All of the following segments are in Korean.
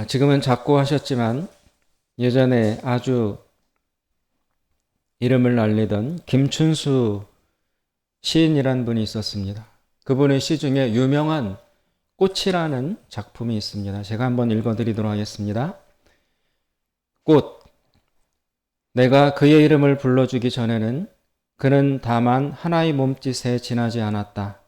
지금은 작고 하셨지만 예전에 아주 이름을 날리던 김춘수 시인이란 분이 있었습니다. 그분의 시 중에 유명한 꽃이라는 작품이 있습니다. 제가 한번 읽어드리도록 하겠습니다. 꽃, 내가 그의 이름을 불러주기 전에는 그는 다만 하나의 몸짓에 지나지 않았다.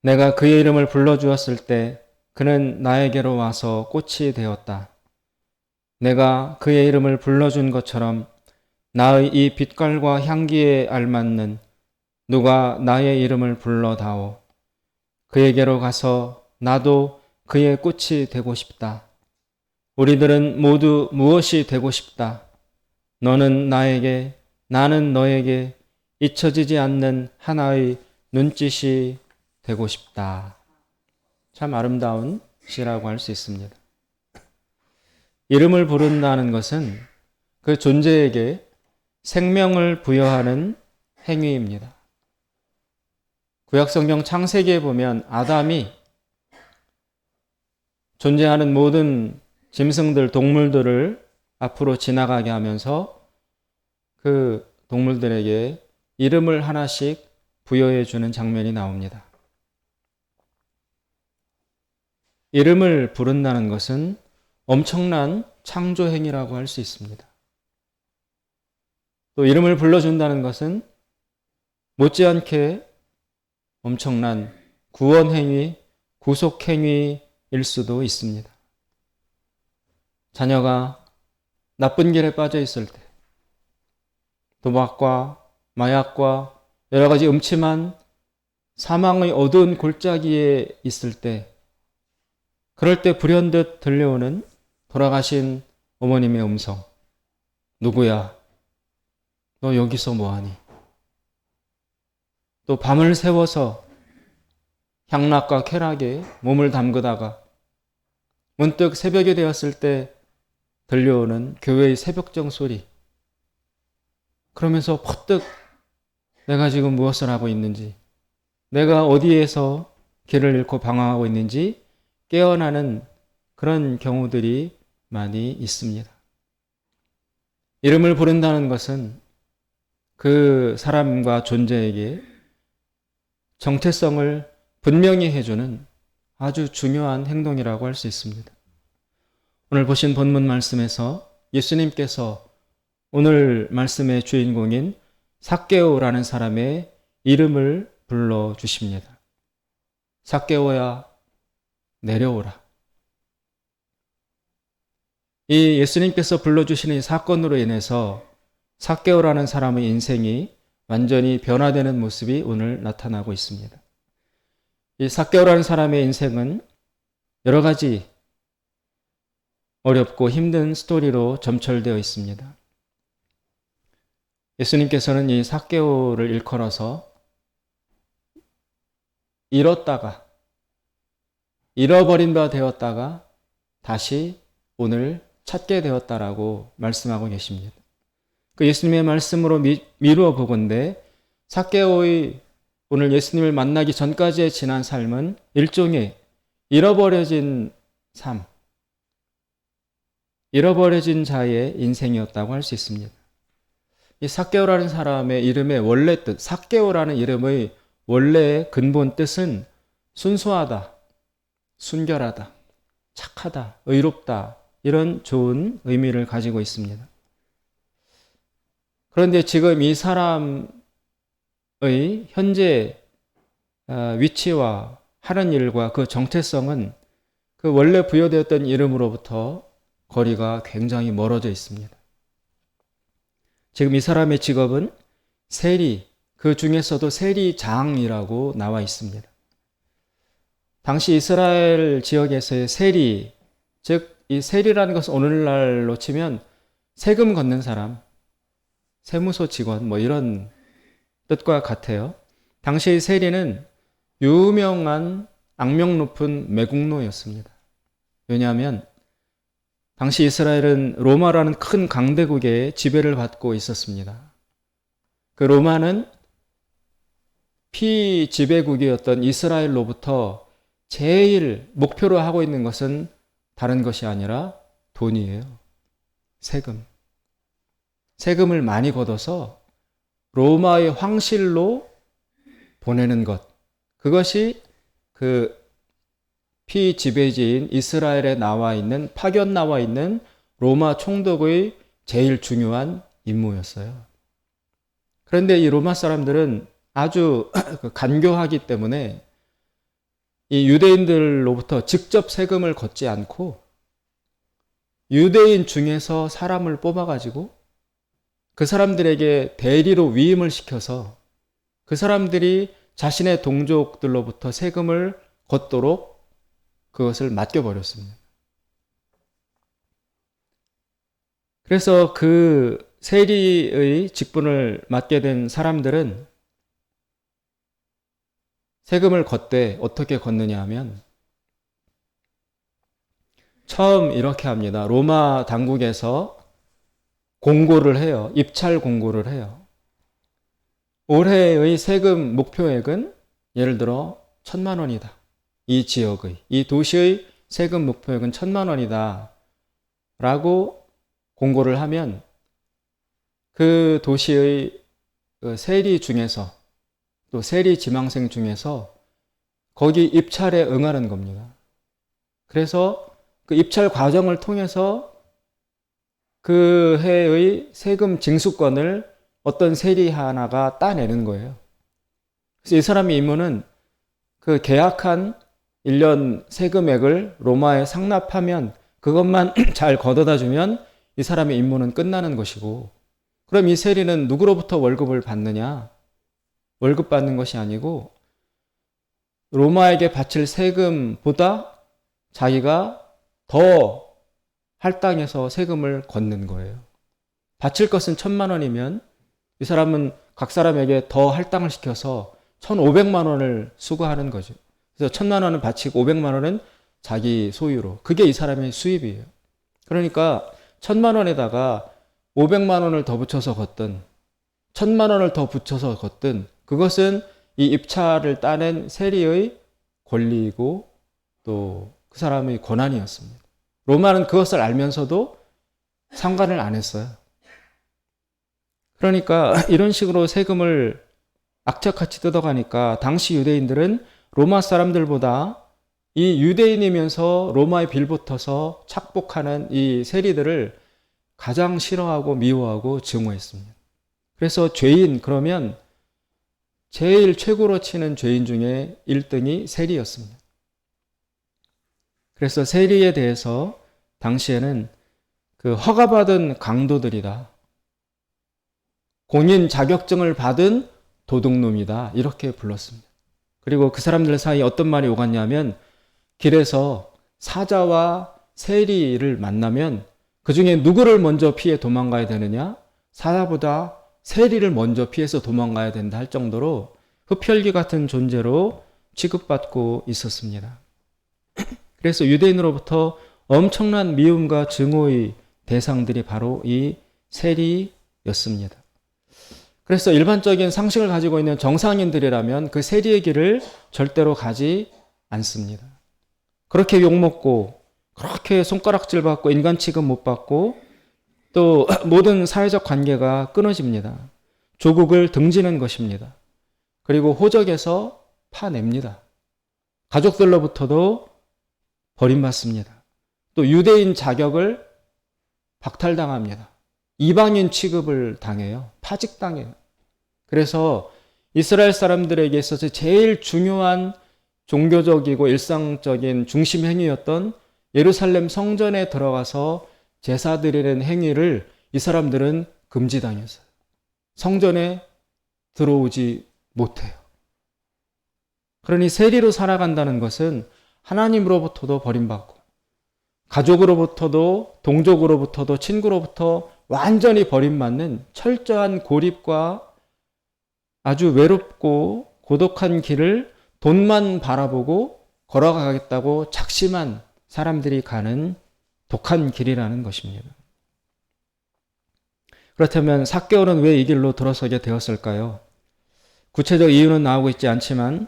내가 그의 이름을 불러주었을 때 그는 나에게로 와서 꽃이 되었다. 내가 그의 이름을 불러준 것처럼 나의 이 빛깔과 향기에 알맞는 누가 나의 이름을 불러다오. 그에게로 가서 나도 그의 꽃이 되고 싶다. 우리들은 모두 무엇이 되고 싶다. 너는 나에게, 나는 너에게 잊혀지지 않는 하나의 눈짓이 되고 싶다. 참 아름다운 시라고 할 수 있습니다. 이름을 부른다는 것은 그 존재에게 생명을 부여하는 행위입니다. 구약성경 창세기에 보면 아담이 존재하는 모든 짐승들, 동물들을 앞으로 지나가게 하면서 그 동물들에게 이름을 하나씩 부여해 주는 장면이 나옵니다. 이름을 부른다는 것은 엄청난 창조행위라고 할 수 있습니다. 또 이름을 불러준다는 것은 못지않게 엄청난 구원행위, 구속행위일 수도 있습니다. 자녀가 나쁜 길에 빠져 있을 때, 도박과 마약과 여러 가지 음침한 사망의 어두운 골짜기에 있을 때, 그럴 때 불현듯 들려오는 돌아가신 어머님의 음성. 누구야? 너 여기서 뭐하니? 또 밤을 새워서 향락과 쾌락에 몸을 담그다가 문득 새벽이 되었을 때 들려오는 교회의 새벽정 소리. 그러면서 퍼뜩 내가 지금 무엇을 하고 있는지, 내가 어디에서 길을 잃고 방황하고 있는지 깨어나는 그런 경우들이 많이 있습니다. 이름을 부른다는 것은 그 사람과 존재에게 정체성을 분명히 해주는 아주 중요한 행동이라고 할 수 있습니다. 오늘 보신 본문 말씀에서 예수님께서 오늘 말씀의 주인공인 삭개오라는 사람의 이름을 불러주십니다. 삭개오야, 내려오라. 이 예수님께서 불러주시는 이 사건으로 인해서 삭개오라는 사람의 인생이 완전히 변화되는 모습이 오늘 나타나고 있습니다. 이 삭개오라는 사람의 인생은 여러 가지 어렵고 힘든 스토리로 점철되어 있습니다. 예수님께서는 이 삭개오를 일컬어서 잃어버린 바 되었다가 다시 오늘 찾게 되었다라고 말씀하고 계십니다. 그 예수님의 말씀으로 미루어 보건대 삭개오의 오늘 예수님을 만나기 전까지의 지난 삶은 일종의 잃어버려진 삶, 잃어버려진 자의 인생이었다고 할 수 있습니다. 이 삭개오라는 사람의 이름의 원래 뜻, 삭개오라는 이름의 원래의 근본 뜻은 순수하다, 순결하다, 착하다, 의롭다, 이런 좋은 의미를 가지고 있습니다. 그런데 지금 이 사람의 현재 위치와 하는 일과 그 정체성은 그 원래 부여되었던 이름으로부터 거리가 굉장히 멀어져 있습니다. 지금 이 사람의 직업은 세리, 그 중에서도 세리장이라고 나와 있습니다. 당시 이스라엘 지역에서의 세리, 즉 이 세리라는 것은 오늘날로 치면 세금 걷는 사람, 세무서 직원 이런 뜻과 같아요. 당시의 세리는 유명한 악명 높은 매국노였습니다. 왜냐하면 당시 이스라엘은 로마라는 큰 강대국의 지배를 받고 있었습니다. 그 로마는 피지배국이었던 이스라엘로부터 제일 목표로 하고 있는 것은 다른 것이 아니라 돈이에요. 세금. 세금을 많이 걷어서 로마의 황실로 보내는 것. 그것이 그 피지배지인 이스라엘에 파견 나와 있는 로마 총독의 제일 중요한 임무였어요. 그런데 이 로마 사람들은 아주 간교하기 때문에 이 유대인들로부터 직접 세금을 걷지 않고 유대인 중에서 사람을 뽑아가지고 그 사람들에게 대리로 위임을 시켜서 그 사람들이 자신의 동족들로부터 세금을 걷도록 그것을 맡겨버렸습니다. 그래서 그 세리의 직분을 맡게 된 사람들은 세금을 걷되 어떻게 걷느냐 하면 처음 이렇게 합니다. 로마 당국에서 공고를 해요. 입찰 공고를 해요. 올해의 세금 목표액은 예를 들어 1,000만 원이다. 이 지역의, 이 도시의 세금 목표액은 1,000만 원이다. 라고 공고를 하면 그 도시의 세리 중에서 또 세리 지망생 중에서 거기 입찰에 응하는 겁니다. 그래서 그 입찰 과정을 통해서 그 해의 세금 징수권을 어떤 세리 하나가 따내는 거예요. 그래서 이 사람의 임무는 그 계약한 1년 세금액을 로마에 상납하면 그것만 잘 걷어다 주면 이 사람의 임무는 끝나는 것이고, 그럼 이 세리는 누구로부터 월급을 받느냐? 월급 받는 것이 아니고 로마에게 바칠 세금보다 자기가 더 할당해서 세금을 걷는 거예요. 바칠 것은 1,000만 원이면 이 사람은 각 사람에게 더 할당을 시켜서 1,500만 원을 수거하는 거죠. 그래서 1,000만 원은 바치고 500만 원은 자기 소유로. 그게 이 사람의 수입이에요. 그러니까 1,000만 원에다가 500만 원을 더 붙여서 걷든 1,000만 원을 더 붙여서 걷든 그것은 이 입찰을 따낸 세리의 권리이고 또 그 사람의 권한이었습니다. 로마는 그것을 알면서도 상관을 안 했어요. 그러니까 이런 식으로 세금을 악착같이 뜯어가니까 당시 유대인들은 로마 사람들보다 이 유대인이면서 로마에 빌붙어서 착복하는 이 세리들을 가장 싫어하고 미워하고 증오했습니다. 그래서 죄인, 그러면 제일 최고로 치는 죄인 중에 1등이 세리였습니다. 그래서 세리에 대해서 당시에는 그 허가받은 강도들이다. 공인 자격증을 받은 도둑놈이다. 이렇게 불렀습니다. 그리고 그 사람들 사이에 어떤 말이 오갔냐면 길에서 사자와 세리를 만나면 그 중에 누구를 먼저 피해 도망가야 되느냐? 사자보다 세리를 먼저 피해서 도망가야 된다 할 정도로 흡혈귀 같은 존재로 취급받고 있었습니다. 그래서 유대인으로부터 엄청난 미움과 증오의 대상들이 바로 이 세리였습니다. 그래서 일반적인 상식을 가지고 있는 정상인들이라면 그 세리의 길을 절대로 가지 않습니다. 그렇게 욕먹고 그렇게 손가락질 받고 인간 취급 못 받고 또 모든 사회적 관계가 끊어집니다. 조국을 등지는 것입니다. 그리고 호적에서 파냅니다. 가족들로부터도 버림받습니다. 또 유대인 자격을 박탈당합니다. 이방인 취급을 당해요. 파직당해요. 그래서 이스라엘 사람들에게 있어서 제일 중요한 종교적이고 일상적인 중심 행위였던 예루살렘 성전에 들어가서 제사 드리는 행위를 이 사람들은 금지당했어요. 성전에 들어오지 못해요. 그러니 세리로 살아간다는 것은 하나님으로부터도 버림받고 가족으로부터도 동족으로부터도 친구로부터 완전히 버림받는 철저한 고립과 아주 외롭고 고독한 길을 돈만 바라보고 걸어가겠다고 작심한 사람들이 가는 독한 길이라는 것입니다. 그렇다면 삭개오는 왜 이 길로 들어서게 되었을까요? 구체적 이유는 나오고 있지 않지만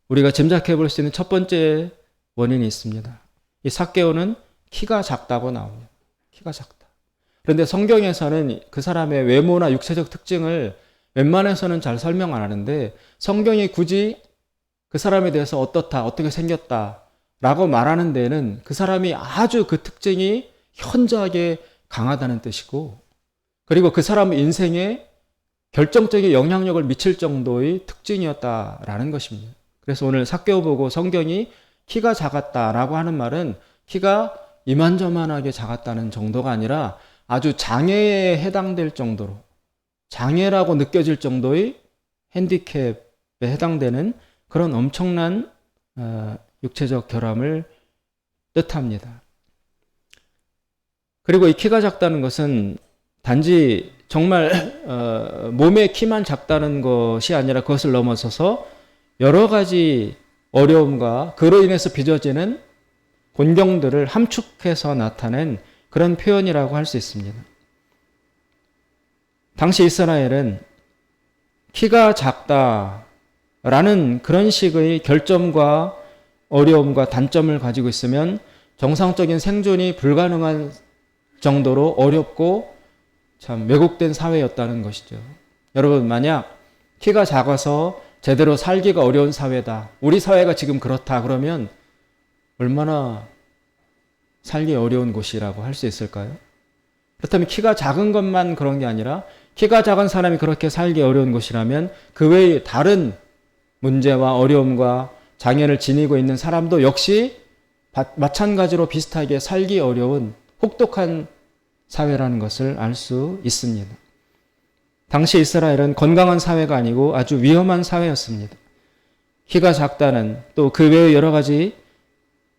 우리가 짐작해 볼 수 있는 첫 번째 원인이 있습니다. 이 삭개오는 키가 작다고 나옵니다. 키가 작다. 그런데 성경에서는 그 사람의 외모나 육체적 특징을 웬만해서는 잘 설명 안 하는데 성경이 굳이 그 사람에 대해서 어떻다, 어떻게 생겼다 라고 말하는 데에는 그 사람이 아주 그 특징이 현저하게 강하다는 뜻이고, 그리고 그 사람 인생에 결정적인 영향력을 미칠 정도의 특징이었다라는 것입니다. 그래서 오늘 삭개오 보고 성경이 키가 작았다라고 하는 말은 키가 이만저만하게 작았다는 정도가 아니라 아주 장애에 해당될 정도로, 장애라고 느껴질 정도의 핸디캡에 해당되는 그런 엄청난 육체적 결함을 뜻합니다. 그리고 이 키가 작다는 것은 단지 정말 몸의 키만 작다는 것이 아니라 그것을 넘어서서 여러 가지 어려움과 그로 인해서 빚어지는 곤경들을 함축해서 나타낸 그런 표현이라고 할 수 있습니다. 당시 이스라엘은 키가 작다라는 그런 식의 결점과 어려움과 단점을 가지고 있으면 정상적인 생존이 불가능한 정도로 어렵고 참 왜곡된 사회였다는 것이죠. 여러분, 만약 키가 작아서 제대로 살기가 어려운 사회다, 우리 사회가 지금 그렇다 그러면 얼마나 살기 어려운 곳이라고 할 수 있을까요? 그렇다면 키가 작은 것만 그런 게 아니라 키가 작은 사람이 그렇게 살기 어려운 곳이라면 그 외에 다른 문제와 어려움과 장애를 지니고 있는 사람도 역시 마찬가지로 비슷하게 살기 어려운 혹독한 사회라는 것을 알 수 있습니다. 당시 이스라엘은 건강한 사회가 아니고 아주 위험한 사회였습니다. 키가 작다는, 또 그 외의 여러 가지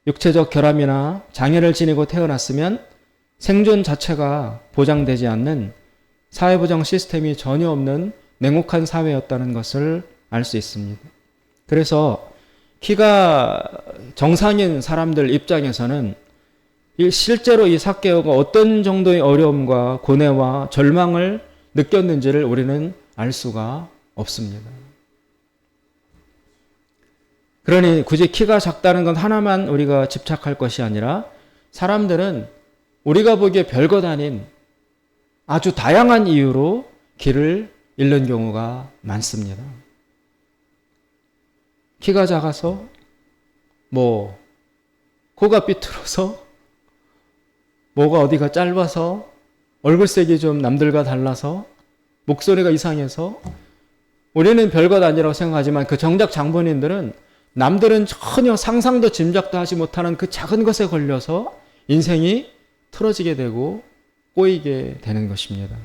육체적 결함이나 장애를 지니고 태어났으면 생존 자체가 보장되지 않는 사회보장 시스템이 전혀 없는 냉혹한 사회였다는 것을 알 수 있습니다. 그래서 키가 정상인 사람들 입장에서는 실제로 이 삭개오가 어떤 정도의 어려움과 고뇌와 절망을 느꼈는지를 우리는 알 수가 없습니다. 그러니 굳이 키가 작다는 건 하나만 우리가 집착할 것이 아니라 사람들은 우리가 보기에 별것 아닌 아주 다양한 이유로 길을 잃는 경우가 많습니다. 키가 작아서, 코가 삐뚤어서, 뭐가 어디가 짧아서, 얼굴색이 좀 남들과 달라서, 목소리가 이상해서, 우리는 별것 아니라고 생각하지만 그 정작 장본인들은 남들은 전혀 상상도 짐작도 하지 못하는 그 작은 것에 걸려서 인생이 틀어지게 되고 꼬이게 되는 것입니다.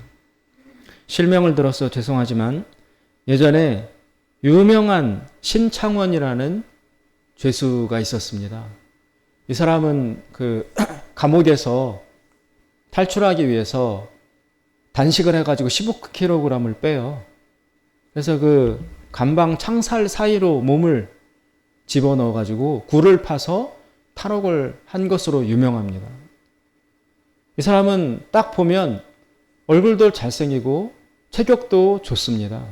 실명을 들어서 죄송하지만 예전에 유명한 신창원이라는 죄수가 있었습니다. 이 사람은 그 감옥에서 탈출하기 위해서 단식을 해가지고 15kg을 빼요. 그래서 그 감방 창살 사이로 몸을 집어넣어가지고 굴을 파서 탈옥을 한 것으로 유명합니다. 이 사람은 딱 보면 얼굴도 잘생기고 체격도 좋습니다.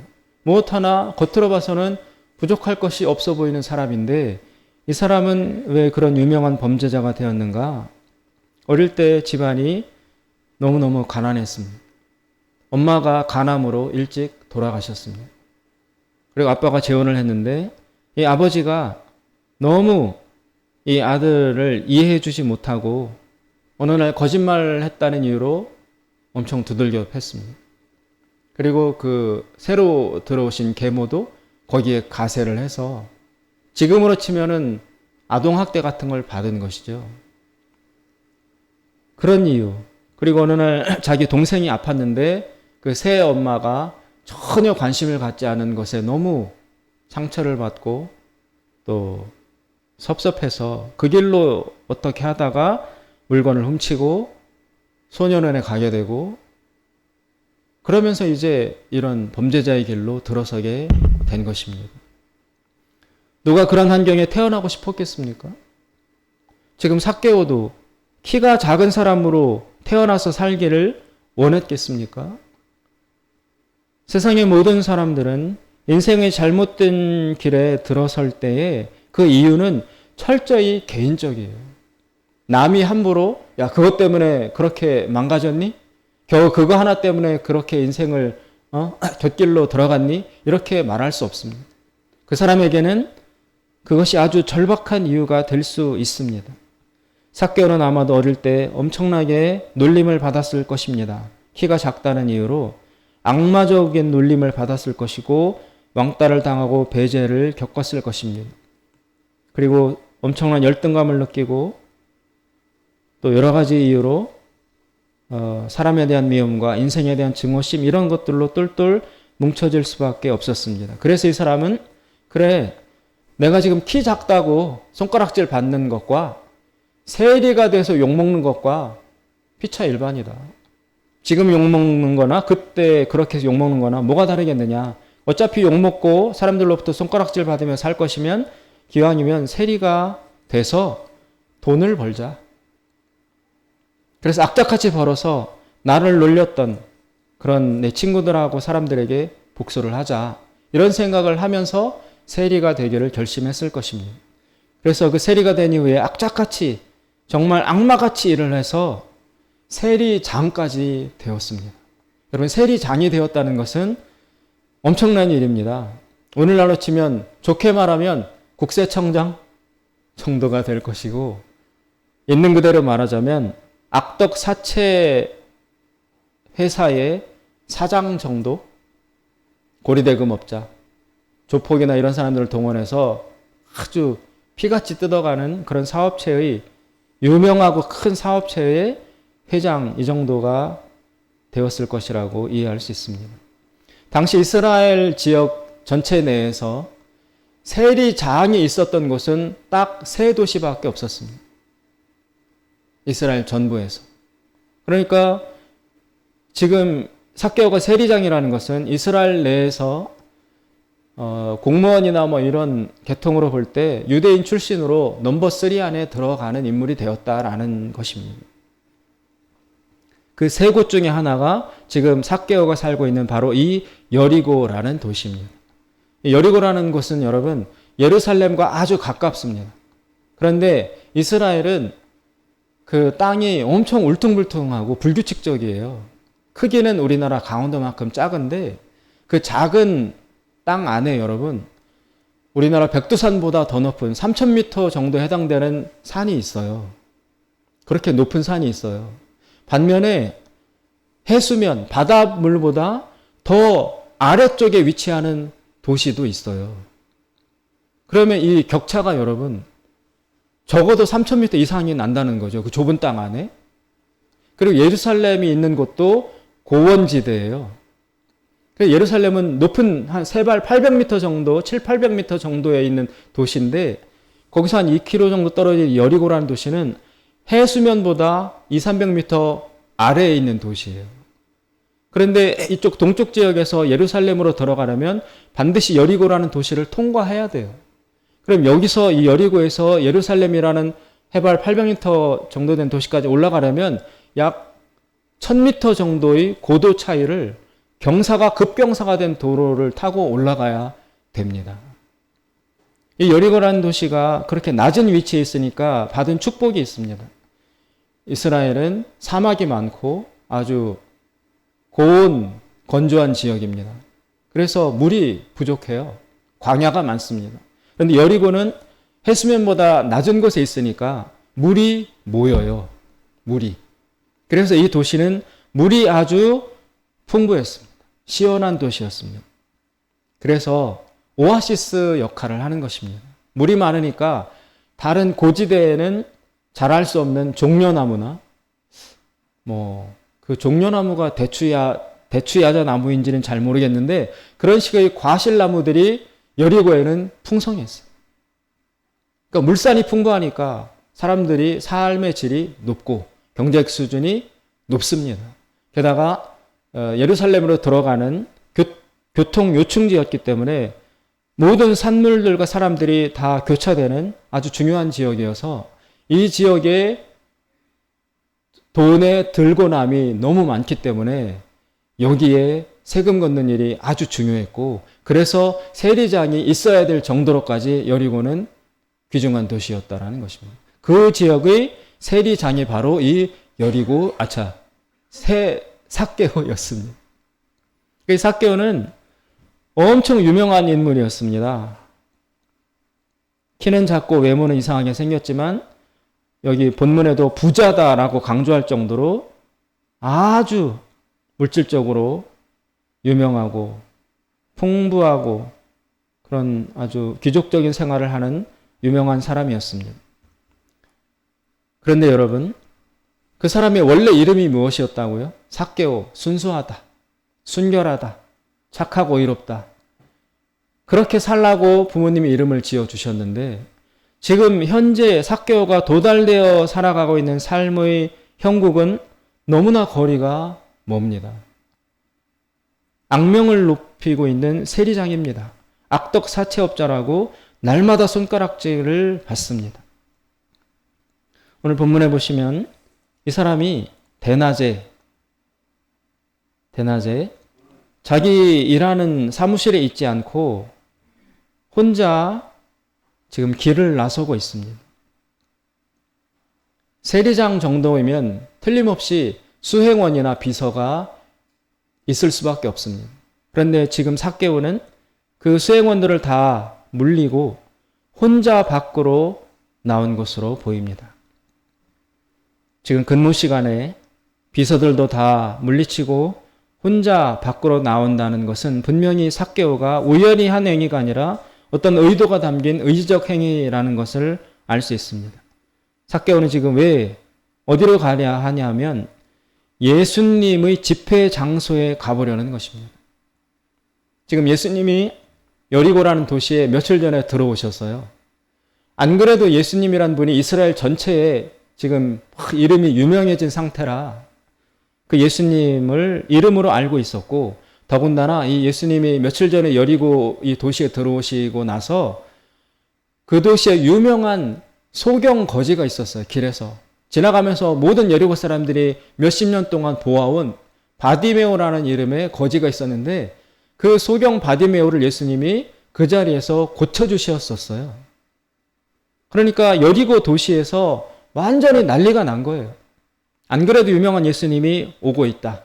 무엇 하나 겉으로 봐서는 부족할 것이 없어 보이는 사람인데 이 사람은 왜 그런 유명한 범죄자가 되었는가? 어릴 때 집안이 너무너무 가난했습니다. 엄마가 간암으로 일찍 돌아가셨습니다. 그리고 아빠가 재혼을 했는데 이 아버지가 너무 이 아들을 이해해 주지 못하고 어느 날 거짓말을 했다는 이유로 엄청 두들겨 팼습니다. 그리고 그 새로 들어오신 계모도 거기에 가세를 해서 지금으로 치면은 아동학대 같은 걸 받은 것이죠. 그런 이유. 그리고 어느 날 자기 동생이 아팠는데 그 새 엄마가 전혀 관심을 갖지 않은 것에 너무 상처를 받고 또 섭섭해서 그 길로 어떻게 하다가 물건을 훔치고 소년원에 가게 되고 그러면서 이제 이런 범죄자의 길로 들어서게 된 것입니다. 누가 그런 환경에 태어나고 싶었겠습니까? 지금 삭개오도 키가 작은 사람으로 태어나서 살기를 원했겠습니까? 세상의 모든 사람들은 인생의 잘못된 길에 들어설 때에 그 이유는 철저히 개인적이에요. 남이 함부로 야, 그것 때문에 그렇게 망가졌니? 겨우 그거 하나 때문에 그렇게 인생을 곁길로 들어갔니? 이렇게 말할 수 없습니다. 그 사람에게는 그것이 아주 절박한 이유가 될 수 있습니다. 삭개오는 아마도 어릴 때 엄청나게 놀림을 받았을 것입니다. 키가 작다는 이유로 악마적인 놀림을 받았을 것이고 왕따를 당하고 배제를 겪었을 것입니다. 그리고 엄청난 열등감을 느끼고 또 여러 가지 이유로 사람에 대한 미움과 인생에 대한 증오심 이런 것들로 똘똘 뭉쳐질 수밖에 없었습니다. 그래서 이 사람은 그래, 내가 지금 키 작다고 손가락질 받는 것과 세리가 돼서 욕먹는 것과 피차 일반이다. 지금 욕먹는 거나 그때 그렇게 해서 욕먹는 거나 뭐가 다르겠느냐. 어차피 욕먹고 사람들로부터 손가락질 받으며 살 것이면 기왕이면 세리가 돼서 돈을 벌자. 그래서 악착같이 벌어서 나를 놀렸던 그런 내 친구들하고 사람들에게 복수를 하자. 이런 생각을 하면서 세리가 되기를 결심했을 것입니다. 그래서 그 세리가 된 이후에 악착같이 정말 악마같이 일을 해서 세리장까지 되었습니다. 여러분, 세리장이 되었다는 것은 엄청난 일입니다. 오늘날로 치면 좋게 말하면 국세청장 정도가 될 것이고, 있는 그대로 말하자면 악덕 사채 회사의 사장 정도, 고리대금업자, 조폭이나 이런 사람들을 동원해서 아주 피같이 뜯어가는 그런 사업체의 유명하고 큰 사업체의 회장 이 정도가 되었을 것이라고 이해할 수 있습니다. 당시 이스라엘 지역 전체 내에서 세리장이 있었던 곳은 딱 3도시밖에 없었습니다. 이스라엘 전부에서. 그러니까 지금 삭개오가 세리장이라는 것은 이스라엘 내에서 공무원이나 뭐 이런 계통으로 볼 때 유대인 출신으로 넘버 3 안에 들어가는 인물이 되었다라는 것입니다. 그 3곳 중에 하나가 지금 삭개오가 살고 있는 바로 이 여리고라는 도시입니다. 여리고라는 곳은 여러분 예루살렘과 아주 가깝습니다. 그런데 이스라엘은 그 땅이 엄청 울퉁불퉁하고 불규칙적이에요. 크기는 우리나라 강원도만큼 작은데 그 작은 땅 안에 여러분 우리나라 백두산보다 더 높은 3,000m 정도 해당되는 산이 있어요. 그렇게 높은 산이 있어요. 반면에 해수면, 바닷물보다 더 아래쪽에 위치하는 도시도 있어요. 그러면 이 격차가 여러분 적어도 3,000m 이상이 난다는 거죠. 그 좁은 땅 안에. 그리고 예루살렘이 있는 곳도 고원지대예요. 예루살렘은 높은 한 세발 800m 정도, 800m 정도에 있는 도시인데 거기서 한 2km 정도 떨어진 여리고라는 도시는 해수면보다 200-300m 아래에 있는 도시예요. 그런데 이쪽 동쪽 지역에서 예루살렘으로 들어가려면 반드시 여리고라는 도시를 통과해야 돼요. 그럼 여기서 이 여리고에서 예루살렘이라는 해발 800m 정도 된 도시까지 올라가려면 약 1000m 정도의 고도 차이를 경사가 급경사가 된 도로를 타고 올라가야 됩니다. 이 여리고라는 도시가 그렇게 낮은 위치에 있으니까 받은 축복이 있습니다. 이스라엘은 사막이 많고 아주 고온 건조한 지역입니다. 그래서 물이 부족해요. 광야가 많습니다. 그런데 여리고는 해수면보다 낮은 곳에 있으니까 물이 모여요. 물이. 그래서 이 도시는 물이 아주 풍부했습니다. 시원한 도시였습니다. 그래서 오아시스 역할을 하는 것입니다. 물이 많으니까 다른 고지대에는 자랄 수 없는 종려나무나 그 종려나무가 대추야자 나무인지는 잘 모르겠는데 그런 식의 과실나무들이 여리고에는 풍성했어요. 그러니까 물산이 풍부하니까 사람들이 삶의 질이 높고 경제적 수준이 높습니다. 게다가 예루살렘으로 들어가는 교통 요충지였기 때문에 모든 산물들과 사람들이 다 교차되는 아주 중요한 지역이어서 이 지역에 돈의 들고남이 너무 많기 때문에 여기에 세금 걷는 일이 아주 중요했고 그래서 세리장이 있어야 될 정도로까지 여리고는 귀중한 도시였다라는 것입니다. 그 지역의 세리장이 바로 이 삭개오였습니다. 이 삭개오는 엄청 유명한 인물이었습니다. 키는 작고 외모는 이상하게 생겼지만 여기 본문에도 부자다라고 강조할 정도로 아주 물질적으로 유명하고 풍부하고 그런 아주 귀족적인 생활을 하는 유명한 사람이었습니다. 그런데 여러분, 그 사람의 원래 이름이 무엇이었다고요? 삭개오, 순수하다, 순결하다, 착하고 의롭다. 그렇게 살라고 부모님이 이름을 지어주셨는데 지금 현재 삭개오가 도달되어 살아가고 있는 삶의 형국은 너무나 거리가 멉니다. 악명을 높이고 있는 세리장입니다. 악덕 사채업자라고 날마다 손가락질을 받습니다. 오늘 본문에 보시면 이 사람이 대낮에 자기 일하는 사무실에 있지 않고 혼자 지금 길을 나서고 있습니다. 세리장 정도이면 틀림없이 수행원이나 비서가 있을 수밖에 없습니다. 그런데 지금 삭개오는 그 수행원들을 다 물리고 혼자 밖으로 나온 것으로 보입니다. 지금 근무 시간에 비서들도 다 물리치고 혼자 밖으로 나온다는 것은 분명히 삭개오가 우연히 한 행위가 아니라 어떤 의도가 담긴 의지적 행위라는 것을 알 수 있습니다. 삭개오는 지금 왜 어디로 가냐 하냐면 예수님의 집회 장소에 가보려는 것입니다. 지금 예수님이 여리고라는 도시에 며칠 전에 들어오셨어요. 안 그래도 예수님이란 분이 이스라엘 전체에 지금 이름이 유명해진 상태라 그 예수님을 이름으로 알고 있었고 더군다나 이 예수님이 며칠 전에 여리고 이 도시에 들어오시고 나서 그 도시에 유명한 소경 거지가 있었어요. 길에서 지나가면서 모든 여리고 사람들이 몇십 년 동안 보아온 바디메오라는 이름의 거지가 있었는데 그 소경 바디메오를 예수님이 그 자리에서 고쳐주셨었어요. 그러니까 여리고 도시에서 완전히 난리가 난 거예요. 안 그래도 유명한 예수님이 오고 있다.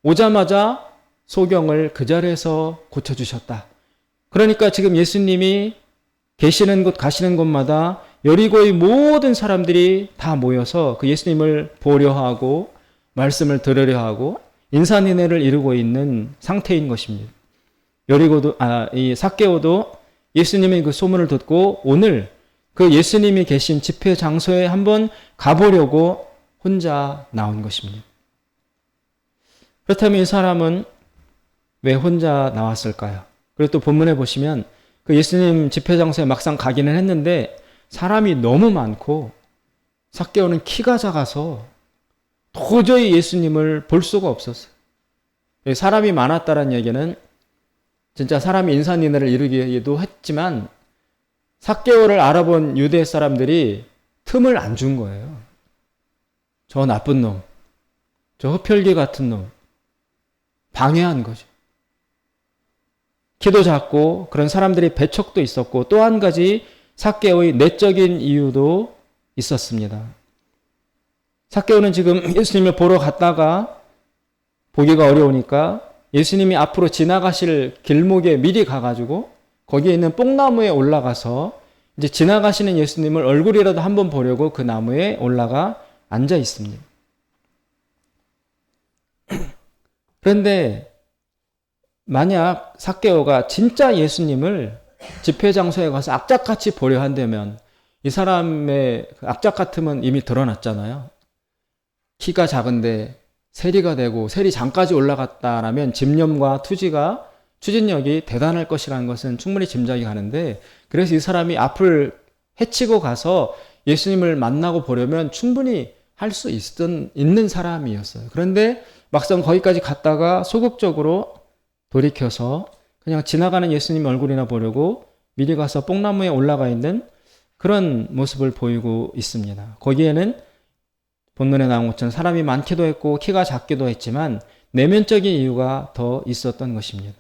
오자마자 소경을 그 자리에서 고쳐주셨다. 그러니까 지금 예수님이 계시는 곳 가시는 곳마다 여리고의 모든 사람들이 다 모여서 그 예수님을 보려 하고 말씀을 들으려 하고 인산인해를 이루고 있는 상태인 것입니다. 이 삭개오도 예수님의 그 소문을 듣고 오늘 그 예수님이 계신 집회 장소에 한번 가보려고 혼자 나온 것입니다. 그렇다면 이 사람은 왜 혼자 나왔을까요? 그리고 또 본문에 보시면 그 예수님 집회 장소에 막상 가기는 했는데 사람이 너무 많고 삭개오는 키가 작아서 도저히 예수님을 볼 수가 없었어요. 사람이 많았다는 얘기는 진짜 사람이 인산인해를 이루기도 했지만 삭개오를 알아본 유대 사람들이 틈을 안 준 거예요. 저 나쁜 놈, 저 흡혈귀 같은 놈, 방해한 거죠. 키도 작고 그런 사람들이 배척도 있었고 또 한 가지 삭개오의 내적인 이유도 있었습니다. 삭개오는 지금 예수님을 보러 갔다가 보기가 어려우니까 예수님이 앞으로 지나가실 길목에 미리 가가지고 거기에 있는 뽕나무에 올라가서 이제 지나가시는 예수님을 얼굴이라도 한번 보려고 그 나무에 올라가 앉아 있습니다. 그런데 만약 삭개오가 진짜 예수님을 집회 장소에 가서 악착같이 보려 한다면 이 사람의 악착 같음은 이미 드러났잖아요. 키가 작은데 세리가 되고 세리장까지 올라갔다라면 집념과 추진력이 대단할 것이라는 것은 충분히 짐작이 가는데 그래서 이 사람이 앞을 헤치고 가서 예수님을 만나고 보려면 충분히 할 수 있는 사람이었어요. 그런데 막상 거기까지 갔다가 소극적으로 돌이켜서 그냥 지나가는 예수님 얼굴이나 보려고 미리 가서 뽕나무에 올라가 있는 그런 모습을 보이고 있습니다. 거기에는 본문에 나온 것처럼 사람이 많기도 했고 키가 작기도 했지만 내면적인 이유가 더 있었던 것입니다.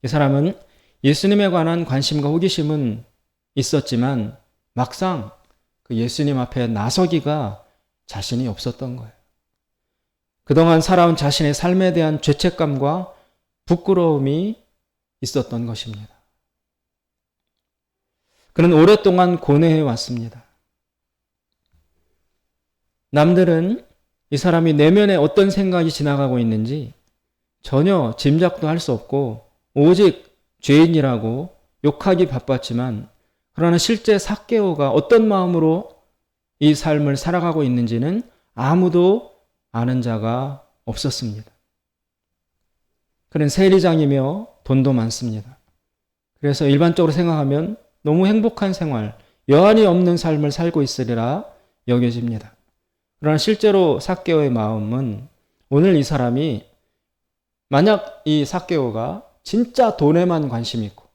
이 사람은 예수님에 관한 관심과 호기심은 있었지만 막상 그 예수님 앞에 나서기가 자신이 없었던 거예요. 그동안 살아온 자신의 삶에 대한 죄책감과 부끄러움이 있었던 것입니다. 그는 오랫동안 고뇌해 왔습니다. 남들은 이 사람이 내면에 어떤 생각이 지나가고 있는지 전혀 짐작도 할 수 없고 오직 죄인이라고 욕하기 바빴지만, 그러나 실제 삭개오가 어떤 마음으로 이 삶을 살아가고 있는지는 아무도 아는 자가 없었습니다. 그는 세리장이며 돈도 많습니다. 그래서 일반적으로 생각하면 너무 행복한 생활, 여한이 없는 삶을 살고 있으리라 여겨집니다. 그러나 실제로 삭개오의 마음은, 오늘 이 사람이 만약 이 삭개오가 진짜 돈에만 관심이 있고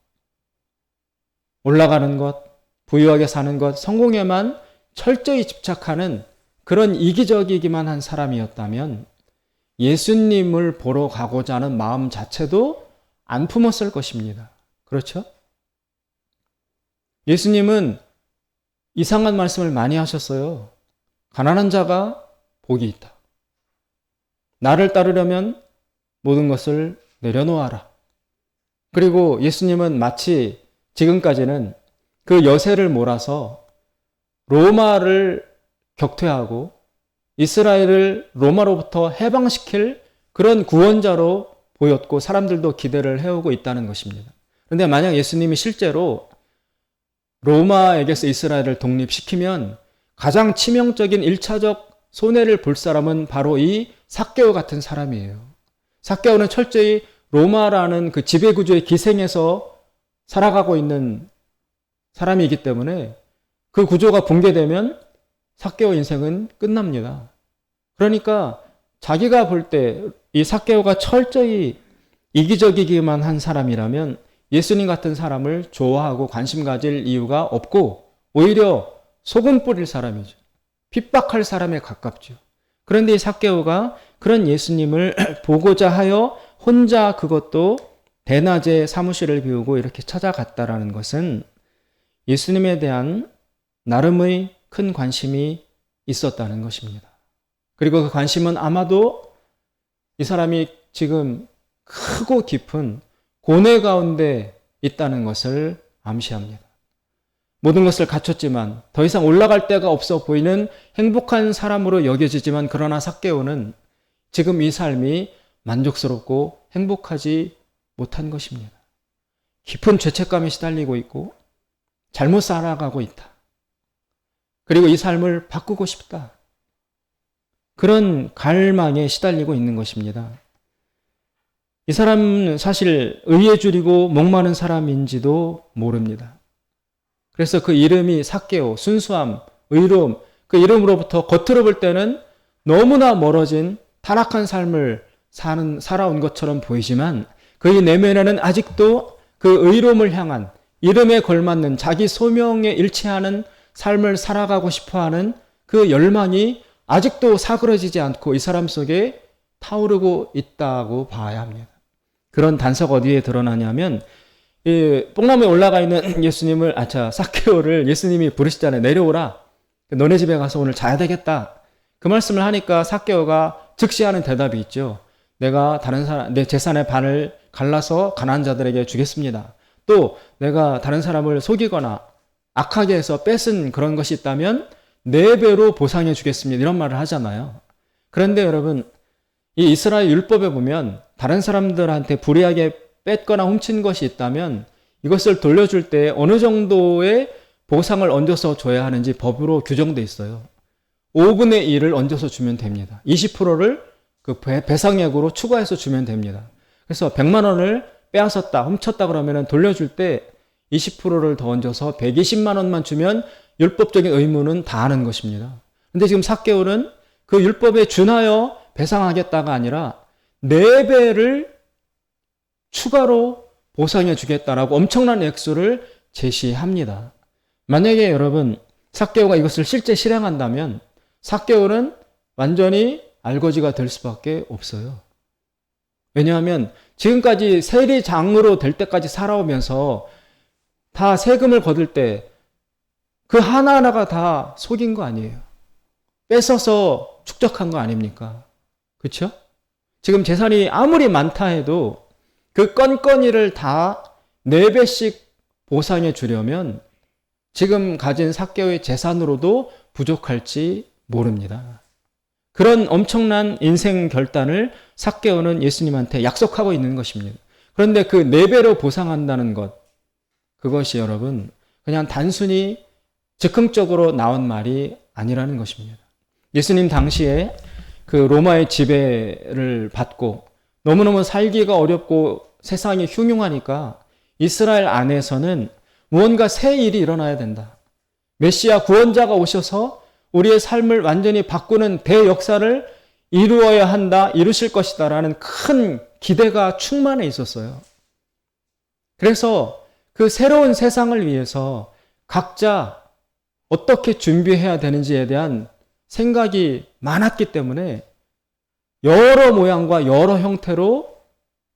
올라가는 것, 부유하게 사는 것, 성공에만 철저히 집착하는 그런 이기적이기만 한 사람이었다면 예수님을 보러 가고자 하는 마음 자체도 안 품었을 것입니다. 그렇죠? 예수님은 이상한 말씀을 많이 하셨어요. 가난한 자가 복이 있다. 나를 따르려면 모든 것을 내려놓아라. 그리고 예수님은 마치 지금까지는 그 여세를 몰아서 로마를 격퇴하고 이스라엘을 로마로부터 해방시킬 그런 구원자로 보였고 사람들도 기대를 해오고 있다는 것입니다. 그런데 만약 예수님이 실제로 로마에게서 이스라엘을 독립시키면 가장 치명적인 1차적 손해를 볼 사람은 바로 이 삭개오 같은 사람이에요. 삭개오는 철저히 로마라는 그 지배구조의 기생에서 살아가고 있는 사람이기 때문에 그 구조가 붕괴되면 삭개오 인생은 끝납니다. 그러니까 자기가 볼 때 이 삭개오가 철저히 이기적이기만 한 사람이라면 예수님 같은 사람을 좋아하고 관심 가질 이유가 없고 오히려 소금 뿌릴 사람이죠. 핍박할 사람에 가깝죠. 그런데 이 삭개오가 그런 예수님을 보고자 하여 혼자, 그것도 대낮에 사무실을 비우고 이렇게 찾아갔다라는 것은 예수님에 대한 나름의 큰 관심이 있었다는 것입니다. 그리고 그 관심은 아마도 이 사람이 지금 크고 깊은 고뇌 가운데 있다는 것을 암시합니다. 모든 것을 갖췄지만 더 이상 올라갈 데가 없어 보이는 행복한 사람으로 여겨지지만, 그러나 삭개오는 지금 이 삶이 만족스럽고 행복하지 못한 것입니다. 깊은 죄책감에 시달리고 있고 잘못 살아가고 있다. 그리고 이 삶을 바꾸고 싶다. 그런 갈망에 시달리고 있는 것입니다. 이 사람은 사실 의에 줄이고 목마른 사람인지도 모릅니다. 그래서 그 이름이 삭개오, 순수함, 의로움, 그 이름으로부터 겉으로 볼 때는 너무나 멀어진 타락한 삶을 살아온 것처럼 보이지만 그의 내면에는 아직도 그 의로움을 향한, 이름에 걸맞는 자기 소명에 일치하는 삶을 살아가고 싶어하는 그 열망이 아직도 사그러지지 않고 이 사람 속에 타오르고 있다고 봐야 합니다. 그런 단서가 어디에 드러나냐면, 이 뽕나무에 올라가 있는 예수님을, 삭개오를 예수님이 부르시잖아요. 내려오라. 너네 집에 가서 오늘 자야 되겠다. 그 말씀을 하니까 삭개오가 즉시 하는 대답이 있죠. 내가 다른 사람, 내 재산의 반을 갈라서 가난한 자들에게 주겠습니다. 또 내가 다른 사람을 속이거나 악하게 해서 뺏은 그런 것이 있다면 4배로 보상해 주겠습니다. 이런 말을 하잖아요. 그런데 여러분, 이 이스라엘 율법에 보면 다른 사람들한테 불의하게 뺏거나 훔친 것이 있다면 이것을 돌려줄 때 어느 정도의 보상을 얹어서 줘야 하는지 법으로 규정돼 있어요. 5분의 1을 얹어서 주면 됩니다. 20%를 그 배상액으로 추가해서 주면 됩니다. 그래서 100만 원을 빼앗았다, 훔쳤다 그러면 돌려줄 때 20%를 더 얹어서 120만 원만 주면 율법적인 의무는 다 하는 것입니다. 근데 지금 삭개오는 그 율법에 준하여 배상하겠다가 아니라 4배를 추가로 보상해 주겠다라고 엄청난 액수를 제시합니다. 만약에 여러분 삭개오가 이것을 실제 실행한다면 삭개오는 완전히 알거지가 될 수밖에 없어요. 왜냐하면 지금까지 세리장으로 될 때까지 살아오면서 다 세금을 거둘 때 그 하나하나가 다 속인 거 아니에요. 뺏어서 축적한 거 아닙니까? 그렇죠? 지금 재산이 아무리 많다 해도 그 건건이를 다 4배씩 보상해 주려면 지금 가진 삭개오의 재산으로도 부족할지 모릅니다. 그런 엄청난 인생 결단을 삭개오는 예수님한테 약속하고 있는 것입니다. 그런데 그 4배로 보상한다는 것, 그것이 여러분 그냥 단순히 즉흥적으로 나온 말이 아니라는 것입니다. 예수님 당시에 그 로마의 지배를 받고 너무너무 살기가 어렵고 세상이 흉흉하니까 이스라엘 안에서는 무언가 새 일이 일어나야 된다. 메시아 구원자가 오셔서 우리의 삶을 완전히 바꾸는 대역사를 이루어야 한다, 이루실 것이다 라는 큰 기대가 충만해 있었어요. 그래서 그 새로운 세상을 위해서 각자 어떻게 준비해야 되는지에 대한 생각이 많았기 때문에 여러 모양과 여러 형태로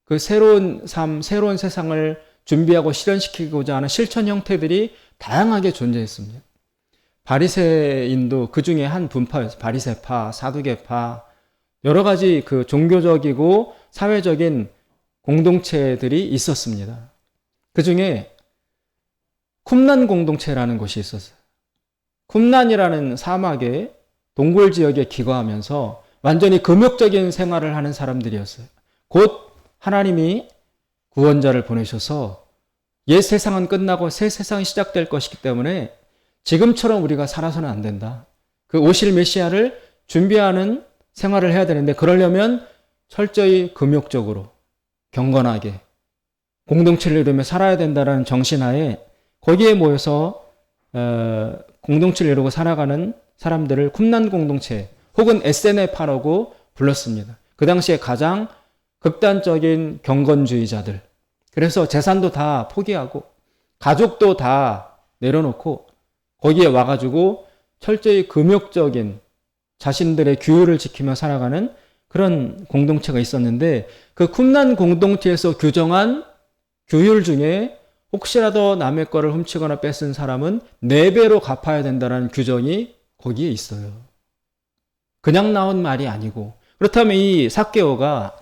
그 새로운 삶, 새로운 세상을 준비하고 실현시키고자 하는 실천 형태들이 다양하게 존재했습니다. 바리새인도 그 중에 한 분파였어요. 바리새파, 사두개파, 여러 가지 그 종교적이고 사회적인 공동체들이 있었습니다. 그 중에 쿰난 공동체라는 곳이 있었어요. 쿰난이라는 사막의 동굴 지역에 기거하면서 완전히 금욕적인 생활을 하는 사람들이었어요. 곧 하나님이 구원자를 보내셔서 옛 세상은 끝나고 새 세상이 시작될 것이기 때문에 지금처럼 우리가 살아서는 안 된다. 그 오실 메시아를 준비하는 생활을 해야 되는데 그러려면 철저히 금욕적으로 경건하게 공동체를 이루며 살아야 된다는 정신하에 거기에 모여서 공동체를 이루고 살아가는 사람들을 쿰난 공동체 혹은 SNF라고 불렀습니다. 그 당시에 가장 극단적인 경건주의자들. 그래서 재산도 다 포기하고 가족도 다 내려놓고 거기에 와가지고 철저히 금욕적인 자신들의 규율을 지키며 살아가는 그런 공동체가 있었는데 그 쿰난 공동체에서 규정한 규율 중에 혹시라도 남의 거를 훔치거나 뺏은 사람은 4배로 갚아야 된다는 규정이 거기에 있어요. 그냥 나온 말이 아니고 그렇다면 이 삭개오가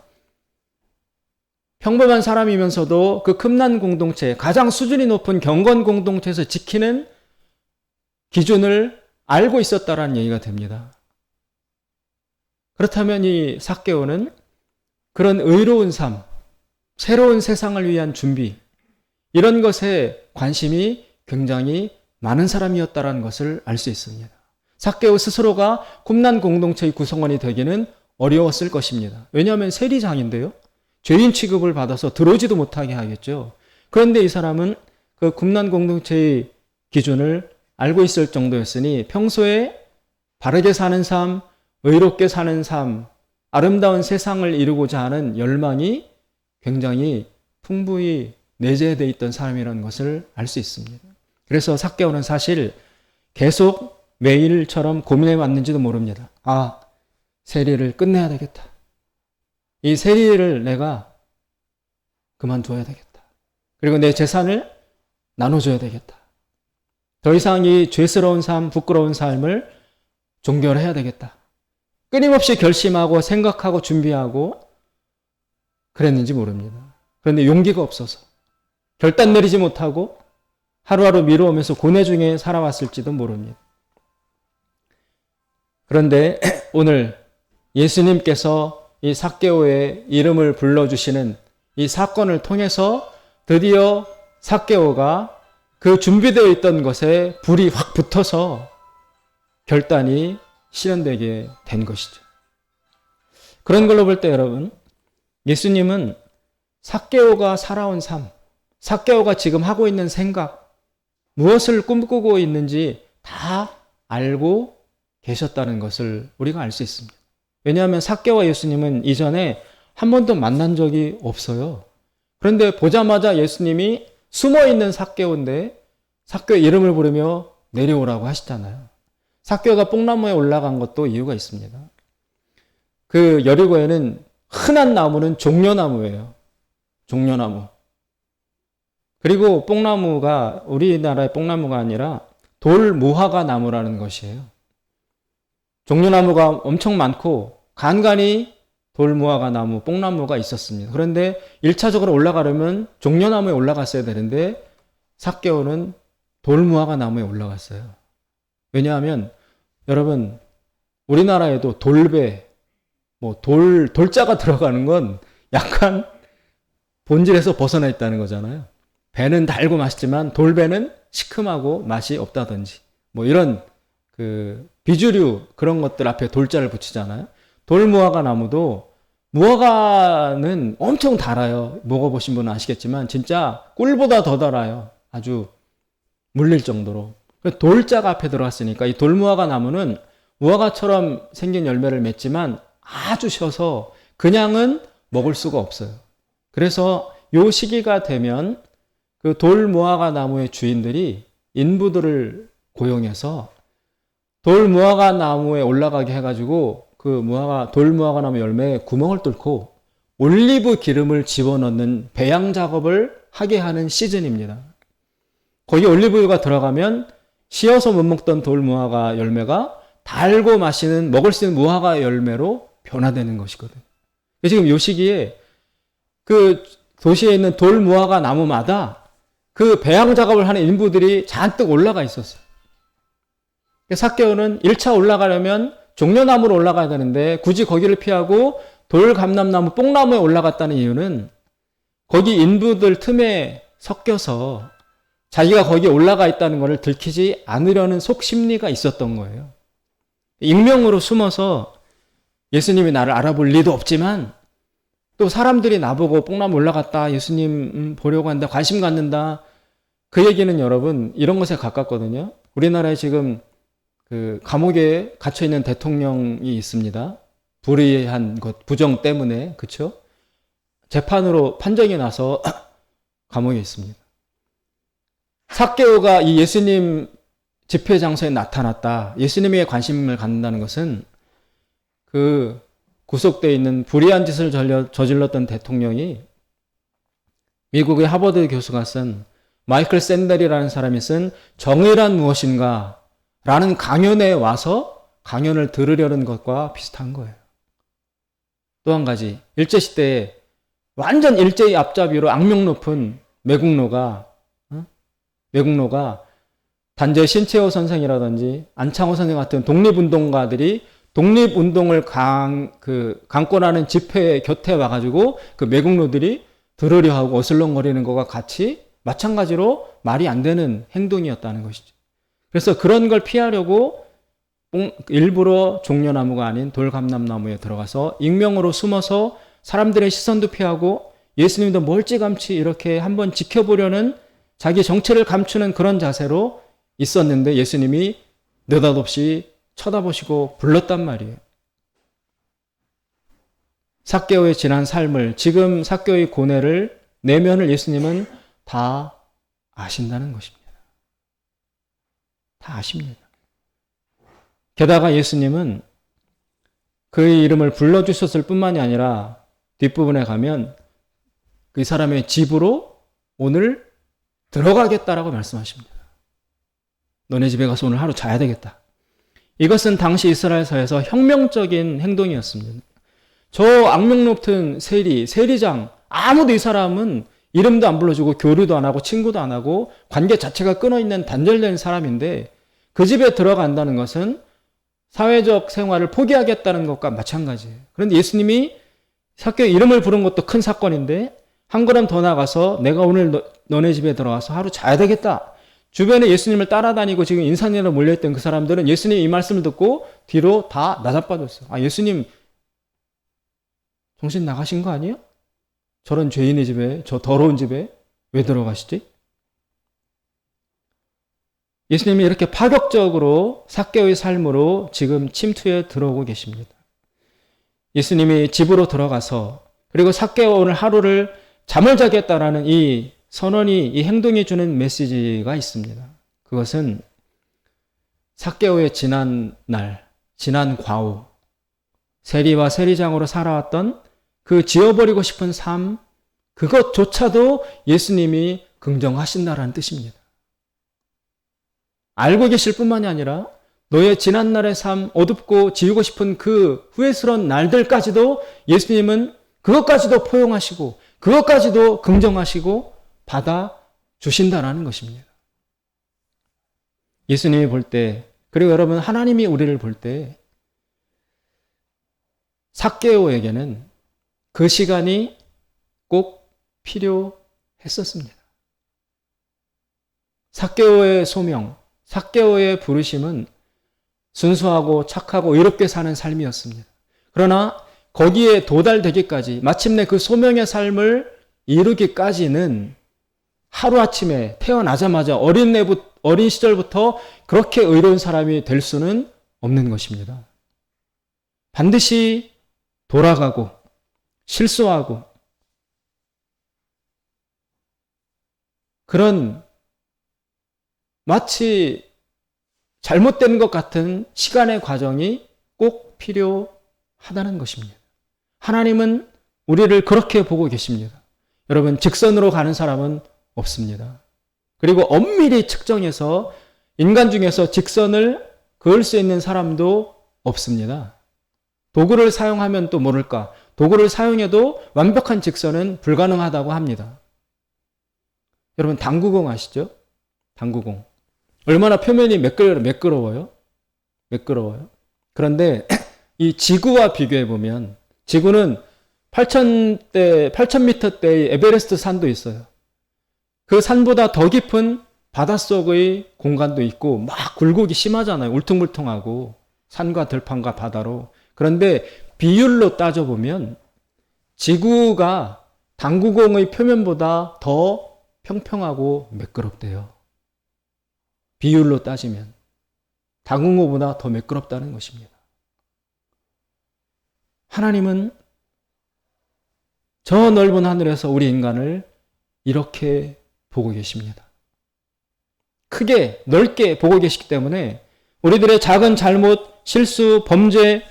평범한 사람이면서도 그 쿰난 공동체, 가장 수준이 높은 경건 공동체에서 지키는 기준을 알고 있었다라는 얘기가 됩니다. 그렇다면 이 삭개오는 그런 의로운 삶, 새로운 세상을 위한 준비, 이런 것에 관심이 굉장히 많은 사람이었다는 것을 알 수 있습니다. 삭개오 스스로가 쿰난 공동체의 구성원이 되기는 어려웠을 것입니다. 왜냐하면 세리장인데요. 죄인 취급을 받아서 들어오지도 못하게 하겠죠. 그런데 이 사람은 그 쿰난 공동체의 기준을 알고 있을 정도였으니 평소에 바르게 사는 삶, 의롭게 사는 삶, 아름다운 세상을 이루고자 하는 열망이 굉장히 풍부히 내재되어 있던 사람이라는 것을 알 수 있습니다. 그래서 삭개오는 사실 계속 매일처럼 고민해 왔는지도 모릅니다. 아, 세리를 끝내야 되겠다. 이 세리를 내가 그만둬야 되겠다. 그리고 내 재산을 나눠줘야 되겠다. 더 이상 이 죄스러운 삶, 부끄러운 삶을 종결해야 되겠다. 끊임없이 결심하고 생각하고 준비하고 그랬는지 모릅니다. 그런데 용기가 없어서 결단 내리지 못하고 하루하루 미루면서 고뇌 중에 살아왔을지도 모릅니다. 그런데 오늘 예수님께서 이 삭개오의 이름을 불러주시는 이 사건을 통해서 드디어 삭개오가 그 준비되어 있던 것에 불이 확 붙어서 결단이 실현되게 된 것이죠. 그런 걸로 볼 때 여러분, 예수님은 삭개오가 살아온 삶, 삭개오가 지금 하고 있는 생각, 무엇을 꿈꾸고 있는지 다 알고 계셨다는 것을 우리가 알 수 있습니다. 왜냐하면 삭개오와 예수님은 이전에 한 번도 만난 적이 없어요. 그런데 보자마자 예수님이 숨어있는 삭개오인데 삭개오의 이름을 부르며 내려오라고 하시잖아요. 삭개오가 뽕나무에 올라간 것도 이유가 있습니다. 그 여리고에는 흔한 나무는 종려나무예요. 종려나무. 그리고 뽕나무가 우리나라의 뽕나무가 아니라 돌무화과 나무라는 것이에요. 종려나무가 엄청 많고 간간히 돌무화과 나무, 뽕나무가 있었습니다. 그런데 1차적으로 올라가려면 종려나무에 올라갔어야 되는데 삭개오는 돌무화과 나무에 올라갔어요. 왜냐하면 여러분 우리나라에도 돌배, 돌자가 들어가는 건 약간 본질에서 벗어나 있다는 거잖아요. 배는 달고 맛있지만 돌배는 시큼하고 맛이 없다든지 이런 비주류 그런 것들 앞에 돌자를 붙이잖아요. 돌무화과 나무도 무화과는 엄청 달아요. 먹어보신 분은 아시겠지만 진짜 꿀보다 더 달아요. 아주 물릴 정도로. 돌자가 앞에 들어갔으니까 이 돌무화과 나무는 무화과처럼 생긴 열매를 맺지만 아주 셔서 그냥은 먹을 수가 없어요. 그래서 요 시기가 되면 그 돌무화과 나무의 주인들이 인부들을 고용해서 돌무화과 나무에 올라가게 해가지고 그 돌무화과 나무 열매에 구멍을 뚫고 올리브 기름을 집어넣는 배양 작업을 하게 하는 시즌입니다. 거기 올리브유가 들어가면 씌어서 못 먹던 돌무화과 열매가 달고 맛있는 먹을 수 있는 무화과 열매로 변화되는 것이거든요. 지금 이 시기에 그 도시에 있는 돌무화과 나무마다 그 배양 작업을 하는 인부들이 잔뜩 올라가 있었어요. 삭개오는 1차 올라가려면 종려나무로 올라가야 되는데 굳이 거기를 피하고 돌감람나무, 뽕나무에 올라갔다는 이유는 거기 인부들 틈에 섞여서 자기가 거기에 올라가 있다는 것을 들키지 않으려는 속심리가 있었던 거예요. 익명으로 숨어서 예수님이 나를 알아볼 리도 없지만 또 사람들이 나보고 뽕나무 올라갔다, 예수님 보려고 한다, 관심 갖는다. 그 얘기는 여러분 이런 것에 가깝거든요. 우리나라에 지금 그 감옥에 갇혀있는 대통령이 있습니다. 불의한 것, 부정 때문에, 그쵸? 재판으로 판정이 나서 감옥에 있습니다. 삭개오가 이 예수님 집회 장소에 나타났다. 예수님에게 관심을 갖는다는 것은 그 구속되어 있는 불의한 짓을 저질렀던 대통령이 미국의 하버드 교수가 쓴 마이클 샌델이라는 사람이 쓴 정의란 무엇인가 라는 강연에 와서 강연을 들으려는 것과 비슷한 거예요. 또 한 가지, 일제시대에 완전 일제의 앞잡이로 악명 높은 매국노가 단재 신채호 선생이라든지 안창호 선생 같은 독립운동가들이 독립운동을 강권하는 집회 곁에 와가지고 그 매국노들이 들으려 하고 어슬렁거리는 것과 같이 마찬가지로 말이 안 되는 행동이었다는 것이죠. 그래서 그런 걸 피하려고 일부러 종려나무가 아닌 돌감람나무에 들어가서 익명으로 숨어서 사람들의 시선도 피하고 예수님도 멀찌감치 이렇게 한번 지켜보려는 자기 정체를 감추는 그런 자세로 있었는데 예수님이 느닷없이 쳐다보시고 불렀단 말이에요. 삭개오의 지난 삶을, 지금 삭개오의 고뇌를, 내면을 예수님은 다 아신다는 것입니다. 다 아십니다. 게다가 예수님은 그의 이름을 불러주셨을 뿐만이 아니라 뒷부분에 가면 그 사람의 집으로 오늘 들어가겠다라고 말씀하십니다. 너네 집에 가서 오늘 하루 자야 되겠다. 이것은 당시 이스라엘사에서 혁명적인 행동이었습니다. 저 악명 높은 세리장, 아무도 이 사람은 이름도 안 불러주고 교류도 안 하고 친구도 안 하고 관계 자체가 끊어있는 단절된 사람인데 그 집에 들어간다는 것은 사회적 생활을 포기하겠다는 것과 마찬가지예요. 그런데 예수님이 삭개오 이름을 부른 것도 큰 사건인데 한 걸음 더 나가서 내가 오늘 너네 집에 들어가서 하루 자야 되겠다. 주변에 예수님을 따라다니고 지금 인산이라 몰려있던 그 사람들은 예수님 이 말씀을 듣고 뒤로 다 나자빠졌어요. 아, 예수님 정신 나가신 거 아니에요? 저런 죄인의 집에, 저 더러운 집에 왜 들어가시지? 예수님이 이렇게 파격적으로 삭개오의 삶으로 지금 침투에 들어오고 계십니다. 예수님이 집으로 들어가서 그리고 삭개오 오늘 하루를 잠을 자겠다라는 이 선언이, 이 행동이 주는 메시지가 있습니다. 그것은 삭개오의 지난 날, 지난 과오, 세리와 세리장으로 살아왔던 그 지워버리고 싶은 삶, 그것조차도 예수님이 긍정하신다라는 뜻입니다. 알고 계실 뿐만이 아니라 너의 지난날의 삶, 어둡고 지우고 싶은 그 후회스러운 날들까지도 예수님은 그것까지도 포용하시고 그것까지도 긍정하시고 받아주신다라는 것입니다. 예수님이 볼 때, 그리고 여러분 하나님이 우리를 볼 때 삭개오에게는 그 시간이 꼭 필요했었습니다. 삭개오의 소명, 삭개오의 부르심은 순수하고 착하고 의롭게 사는 삶이었습니다. 그러나 거기에 도달되기까지, 마침내 그 소명의 삶을 이루기까지는 하루아침에 태어나자마자 어린 시절부터 그렇게 의로운 사람이 될 수는 없는 것입니다. 반드시 돌아가고 실수하고 그런 마치 잘못된 것 같은 시간의 과정이 꼭 필요하다는 것입니다. 하나님은 우리를 그렇게 보고 계십니다. 여러분, 직선으로 가는 사람은 없습니다. 그리고 엄밀히 측정해서 인간 중에서 직선을 그을 수 있는 사람도 없습니다. 도구를 사용하면 또 모를까, 도구를 사용해도 완벽한 직선은 불가능하다고 합니다. 여러분, 당구공 아시죠? 당구공. 얼마나 표면이 매끄러워요? 매끄러워요. 그런데 이 지구와 비교해 보면, 지구는 8,000m대의 에베레스트 산도 있어요. 그 산보다 더 깊은 바닷속의 공간도 있고 막 굴곡이 심하잖아요. 울퉁불퉁하고 산과 들판과 바다로. 그런데 비율로 따져보면 지구가 당구공의 표면보다 더 평평하고 매끄럽대요. 비율로 따지면 당구공보다 더 매끄럽다는 것입니다. 하나님은 저 넓은 하늘에서 우리 인간을 이렇게 보고 계십니다. 크게 넓게 보고 계시기 때문에 우리들의 작은 잘못, 실수, 범죄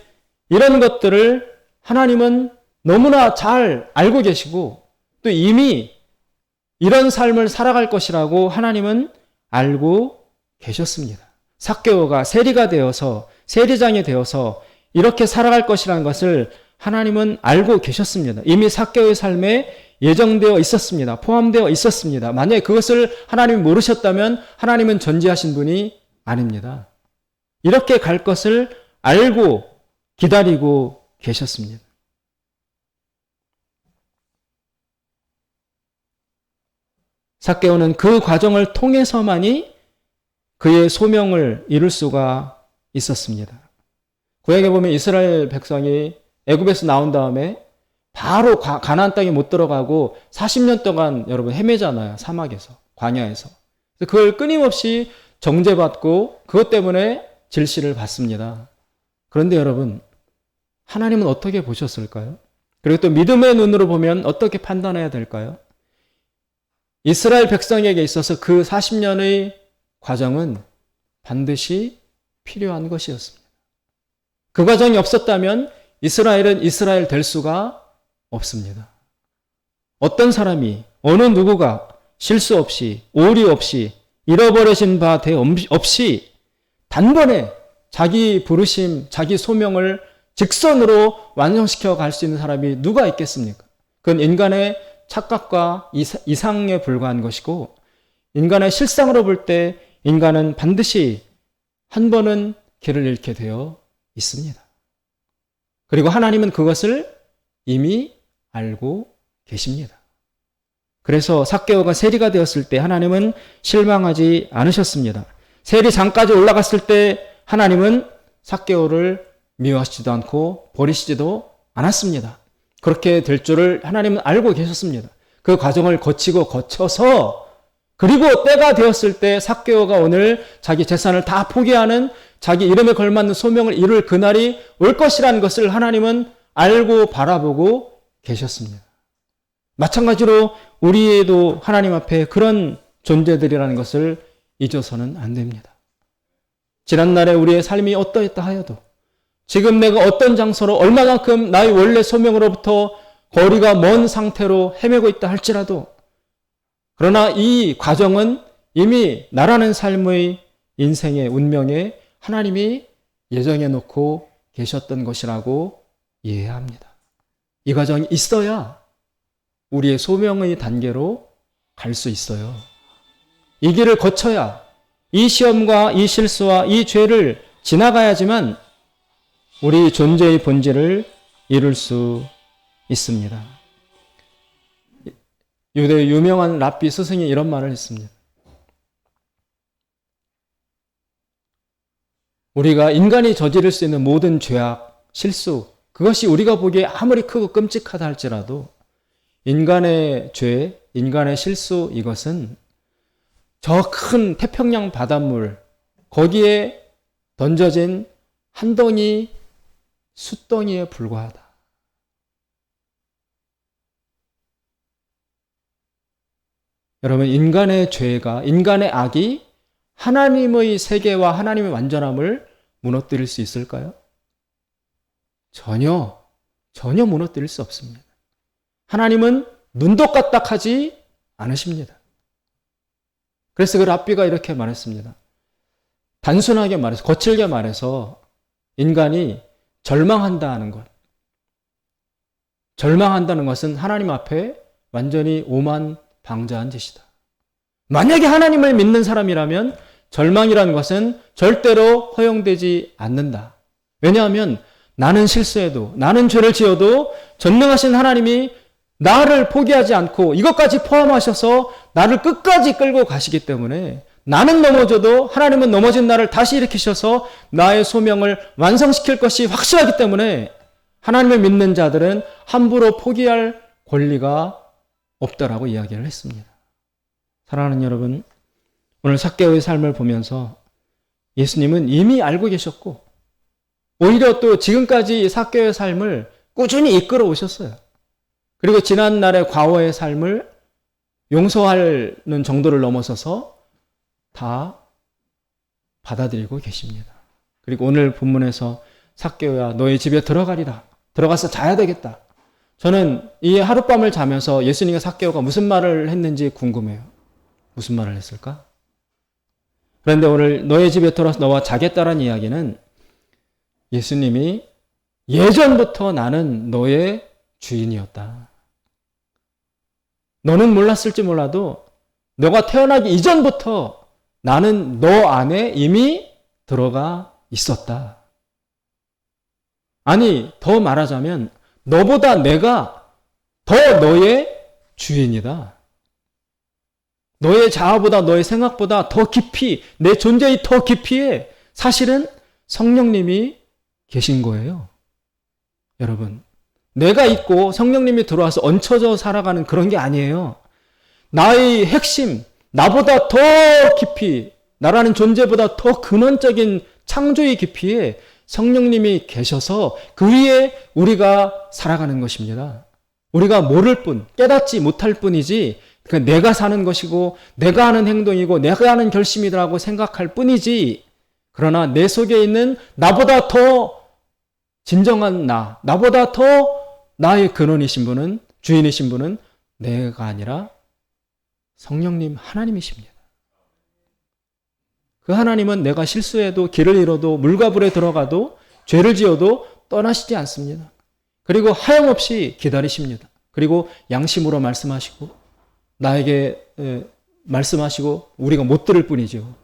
이런 것들을 하나님은 너무나 잘 알고 계시고 또 이미 이런 삶을 살아갈 것이라고 하나님은 알고 계셨습니다. 삭개오가 세리가 되어서 세리장이 되어서 이렇게 살아갈 것이라는 것을 하나님은 알고 계셨습니다. 이미 삭개오의 삶에 예정되어 있었습니다. 포함되어 있었습니다. 만약에 그것을 하나님이 모르셨다면 하나님은 전지하신 분이 아닙니다. 이렇게 갈 것을 알고 기다리고 계셨습니다. 삭개오는 그 과정을 통해서만이 그의 소명을 이룰 수가 있었습니다. 구약에 보면 이스라엘 백성이 애굽에서 나온 다음에 바로 가나안 땅에 못 들어가고 40년 동안 여러분 헤매잖아요. 사막에서, 광야에서. 그걸 끊임없이 정죄받고 그것 때문에 질시를 받습니다. 그런데 여러분, 하나님은 어떻게 보셨을까요? 그리고 또 믿음의 눈으로 보면 어떻게 판단해야 될까요? 이스라엘 백성에게 있어서 그 40년의 과정은 반드시 필요한 것이었습니다. 그 과정이 없었다면 이스라엘은 이스라엘 될 수가 없습니다. 어떤 사람이, 어느 누구가 실수 없이, 오류 없이, 잃어버려진 바 없이 단번에 자기 부르심, 자기 소명을 직선으로 완성시켜 갈 수 있는 사람이 누가 있겠습니까? 그건 인간의 착각과 이상에 불과한 것이고, 인간의 실상으로 볼 때 인간은 반드시 한 번은 길을 잃게 되어 있습니다. 그리고 하나님은 그것을 이미 알고 계십니다. 그래서 삭개오가 세리가 되었을 때 하나님은 실망하지 않으셨습니다. 세리장까지 올라갔을 때 하나님은 삭개오를 미워하시지도 않고 버리시지도 않았습니다. 그렇게 될 줄을 하나님은 알고 계셨습니다. 그 과정을 거쳐서 그리고 때가 되었을 때 삭개오가 오늘 자기 재산을 다 포기하는 자기 이름에 걸맞는 소명을 이룰 그날이 올 것이라는 것을 하나님은 알고 바라보고 계셨습니다. 마찬가지로 우리도 하나님 앞에 그런 존재들이라는 것을 잊어서는 안 됩니다. 지난날에 우리의 삶이 어떠했다 하여도 지금 내가 어떤 장소로 얼마만큼 나의 원래 소명으로부터 거리가 먼 상태로 헤매고 있다 할지라도 그러나 이 과정은 이미 나라는 삶의 인생의 운명에 하나님이 예정해 놓고 계셨던 것이라고 이해해야 합니다. 이 과정이 있어야 우리의 소명의 단계로 갈 수 있어요. 이 길을 거쳐야 이 시험과 이 실수와 이 죄를 지나가야지만 우리 존재의 본질을 이룰 수 있습니다. 유대의 유명한 랍비 스승이 이런 말을 했습니다. 우리가 인간이 저지를 수 있는 모든 죄악, 실수, 그것이 우리가 보기에 아무리 크고 끔찍하다 할지라도 인간의 죄, 인간의 실수, 이것은 저 큰 태평양 바닷물, 거기에 던져진 한 덩이 숫덩이에 불과하다. 여러분, 인간의 죄가, 인간의 악이 하나님의 세계와 하나님의 완전함을 무너뜨릴 수 있을까요? 전혀 무너뜨릴 수 없습니다. 하나님은 눈도 까딱하지 않으십니다. 그래서 그 랍비가 이렇게 말했습니다. 단순하게 말해서, 거칠게 말해서 인간이 절망한다는 것. 절망한다는 것은 하나님 앞에 완전히 오만방자한 짓이다. 만약에 하나님을 믿는 사람이라면 절망이라는 것은 절대로 허용되지 않는다. 왜냐하면 나는 실수해도, 나는 죄를 지어도 전능하신 하나님이 나를 포기하지 않고 이것까지 포함하셔서 나를 끝까지 끌고 가시기 때문에 나는 넘어져도 하나님은 넘어진 나를 다시 일으키셔서 나의 소명을 완성시킬 것이 확실하기 때문에 하나님을 믿는 자들은 함부로 포기할 권리가 없다라고 이야기를 했습니다. 사랑하는 여러분, 오늘 삭개오의 삶을 보면서 예수님은 이미 알고 계셨고 오히려 또 지금까지 삭개오의 삶을 꾸준히 이끌어 오셨어요. 그리고 지난날의 과거의 삶을 용서하는 정도를 넘어서서 다 받아들이고 계십니다. 그리고 오늘 본문에서 삭개오야 너의 집에 들어가리라. 들어가서 자야 되겠다. 저는 이 하룻밤을 자면서 예수님과 삭개오가 무슨 말을 했는지 궁금해요. 무슨 말을 했을까? 그런데 오늘 너의 집에 들어와서 너와 자겠다라는 이야기는 예수님이 예전부터 나는 너의 주인이었다. 너는 몰랐을지 몰라도 너가 태어나기 이전부터 나는 너 안에 이미 들어가 있었다. 아니, 더 말하자면 너보다 내가 더 너의 주인이다. 너의 자아보다 너의 생각보다 더 깊이, 내 존재의 더 깊이에 사실은 성령님이 계신 거예요. 여러분, 내가 있고 성령님이 들어와서 얹혀져 살아가는 그런 게 아니에요. 나의 핵심, 나보다 더 깊이, 나라는 존재보다 더 근원적인 창조의 깊이에 성령님이 계셔서 그 위에 우리가 살아가는 것입니다. 우리가 모를 뿐, 깨닫지 못할 뿐이지 내가 사는 것이고 내가 하는 행동이고 내가 하는 결심이라고 생각할 뿐이지, 그러나 내 속에 있는 나보다 더 진정한 나, 나보다 더 나의 근원이신 분은, 주인이신 분은 내가 아니라 성령님 하나님이십니다. 그 하나님은 내가 실수해도 길을 잃어도 물과 불에 들어가도 죄를 지어도 떠나시지 않습니다. 그리고 하염없이 기다리십니다. 그리고 양심으로 말씀하시고 나에게 말씀하시고 우리가 못 들을 뿐이죠.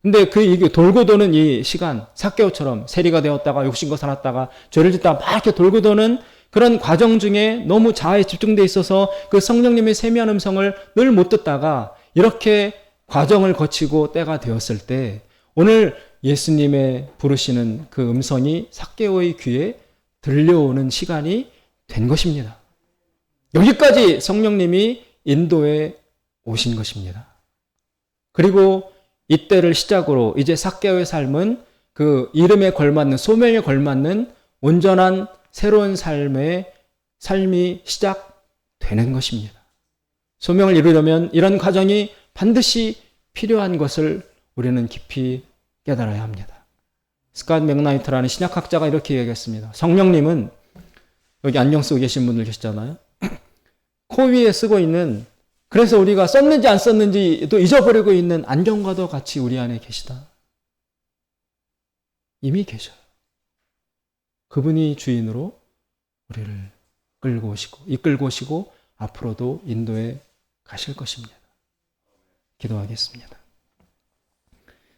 근데 이게 돌고 도는 이 시간, 삭개오처럼 세리가 되었다가 욕심과 살았다가 죄를 짓다가 막 이렇게 돌고 도는 그런 과정 중에 너무 자아에 집중되어 있어서 그 성령님의 세미한 음성을 늘 못 듣다가 이렇게 과정을 거치고 때가 되었을 때 오늘 예수님의 부르시는 그 음성이 삭개오의 귀에 들려오는 시간이 된 것입니다. 여기까지 성령님이 인도해 오신 것입니다. 그리고 이때를 시작으로 이제 삭개오의 삶은 그 이름에 걸맞는, 소명에 걸맞는 온전한 새로운 삶이 시작되는 것입니다. 소명을 이루려면 이런 과정이 반드시 필요한 것을 우리는 깊이 깨달아야 합니다. 스캇 맥나이트라는 신약학자가 이렇게 얘기했습니다. 성령님은, 여기 안경 쓰고 계신 분들 계시잖아요. 코 위에 쓰고 있는, 그래서 우리가 썼는지 안 썼는지도 잊어버리고 있는 안경과도 같이 우리 안에 계시다. 이미 계셔요. 그분이 주인으로 우리를 끌고 오시고 이끌고 오시고 앞으로도 인도해 가실 것입니다. 기도하겠습니다.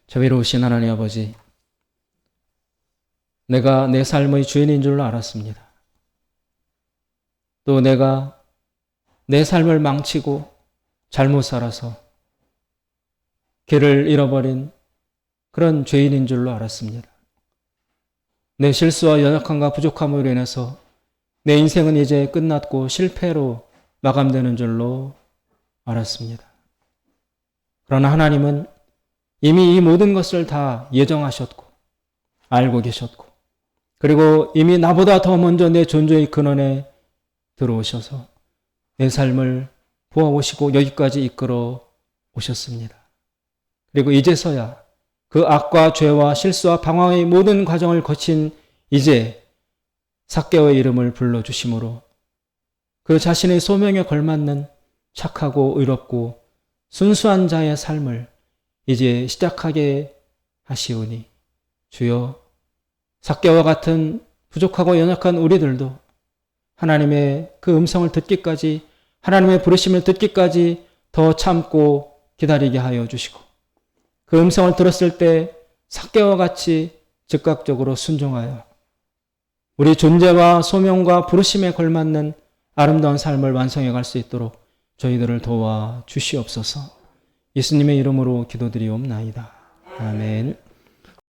자비로우신 하나님 아버지, 내가 내 삶의 주인인 줄 알았습니다. 또 내가 내 삶을 망치고 잘못 살아서 길을 잃어버린 그런 죄인인 줄로 알았습니다. 내 실수와 연약함과 부족함으로 인해서 내 인생은 이제 끝났고 실패로 마감되는 줄로 알았습니다. 그러나 하나님은 이미 이 모든 것을 다 예정하셨고 알고 계셨고 그리고 이미 나보다 더 먼저 내 존재의 근원에 들어오셔서 내 삶을 보아오시고 여기까지 이끌어 오셨습니다. 그리고 이제서야 그 악과 죄와 실수와 방황의 모든 과정을 거친 이제 삭개오의 이름을 불러주심으로 그 자신의 소명에 걸맞는 착하고 의롭고 순수한 자의 삶을 이제 시작하게 하시오니 주여 삭개오와 같은 부족하고 연약한 우리들도 하나님의 그 음성을 듣기까지 하나님의 부르심을 듣기까지 더 참고 기다리게 하여 주시고 그 음성을 들었을 때 삭개오와 같이 즉각적으로 순종하여 우리 존재와 소명과 부르심에 걸맞는 아름다운 삶을 완성해 갈 수 있도록 저희들을 도와 주시옵소서. 예수님의 이름으로 기도드리옵나이다. 아멘.